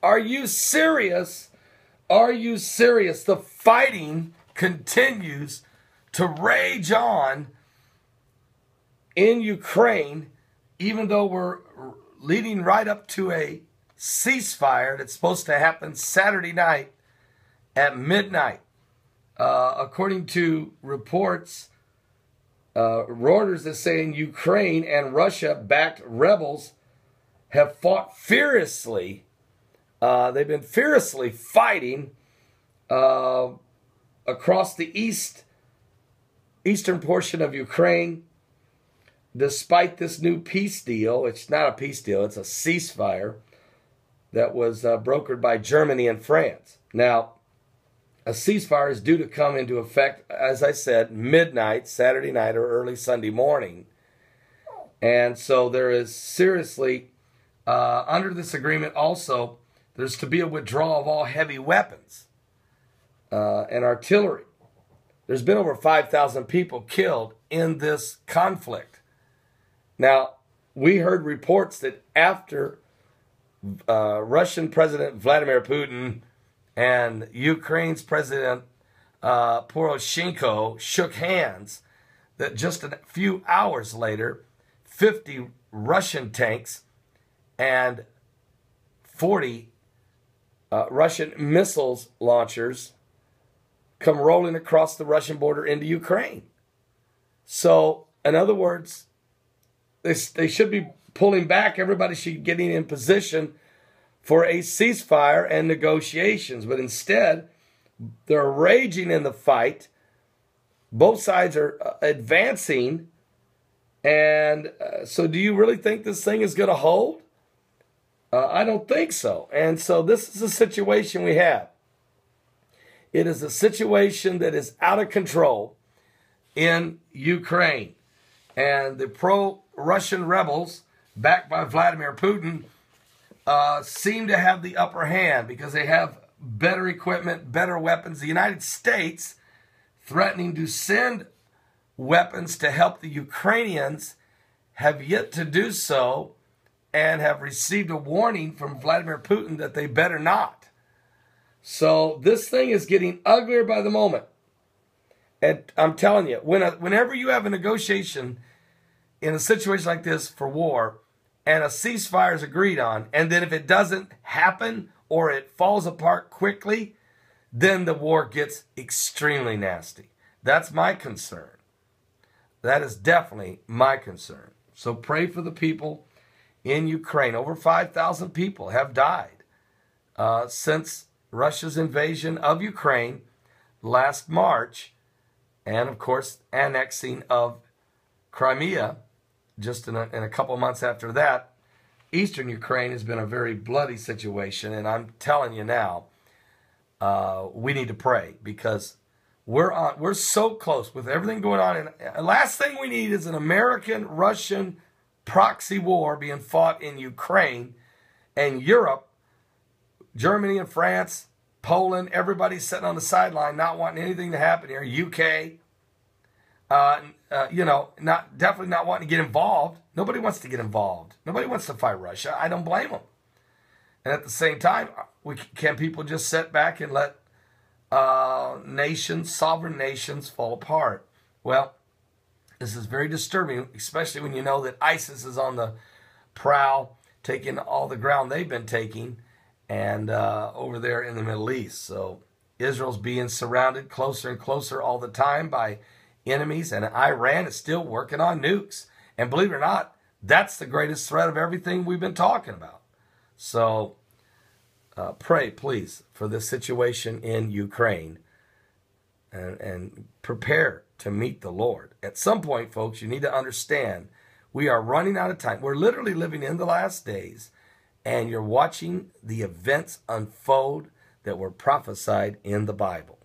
Are you serious? Are you serious? The fighting continues to rage on in Ukraine, even though we're leading right up to a ceasefire that's supposed to happen Saturday night at midnight. According to reports, Reuters is saying Ukraine and Russia-backed rebels have fought furiously. They've been furiously fighting across the eastern portion of Ukraine, despite this new peace deal. It's not a peace deal, it's a ceasefire that was brokered by Germany and France. Now, a ceasefire is due to come into effect, as I said, midnight, Saturday night or early Sunday morning. And so there is seriously, under this agreement also, there's to be a withdrawal of all heavy weapons and artillery. There's been over 5,000 people killed in this conflict. Now, we heard reports that after Russian President Vladimir Putin and Ukraine's President Poroshenko shook hands, that just a few hours later, 50 Russian tanks and 40 Russian missiles launchers come rolling across the Russian border into Ukraine. So, in other words, they should be pulling back. Everybody should be getting in position for a ceasefire and negotiations. But instead, they're raging in the fight. Both sides are advancing. And so do you really think this thing is going to hold? I don't think so. And so this is the situation we have. It is a situation that is out of control in Ukraine. And the pro-Russian rebels, backed by Vladimir Putin, seem to have the upper hand because they have better equipment, better weapons. The United States, threatening to send weapons to help the Ukrainians, have yet to do so and have received a warning from Vladimir Putin that they better not. So this thing is getting uglier by the moment. And I'm telling you, whenever you have a negotiation in a situation like this for war, and a ceasefire is agreed on, and then if it doesn't happen or it falls apart quickly, then the war gets extremely nasty. That's my concern. That is definitely my concern. So pray for the people in Ukraine. Over 5,000 people have died since Russia's invasion of Ukraine last March, and of course annexing of Crimea just in a couple months after that. Eastern Ukraine has been a very bloody situation, and I'm telling you now, we need to pray because we're so close with everything going on. And last thing we need is an American-Russian proxy war being fought in Ukraine, and Europe, Germany and France, Poland, everybody's sitting on the sideline not wanting anything to happen here. UK, definitely not wanting to get involved. Nobody wants to get involved. Nobody wants to fight Russia. I don't blame them. And at the same time, can people just sit back and let sovereign nations fall apart? Well, this is very disturbing, especially when you know that ISIS is on the prowl, taking all the ground they've been taking, and over there in the Middle East. So Israel's being surrounded closer and closer all the time by enemies, and Iran is still working on nukes. And believe it or not, that's the greatest threat of everything we've been talking about. So pray, please, for this situation in Ukraine, and prepare to meet the Lord. At some point, folks, you need to understand we are running out of time. We're literally living in the last days, and you're watching the events unfold that were prophesied in the Bible.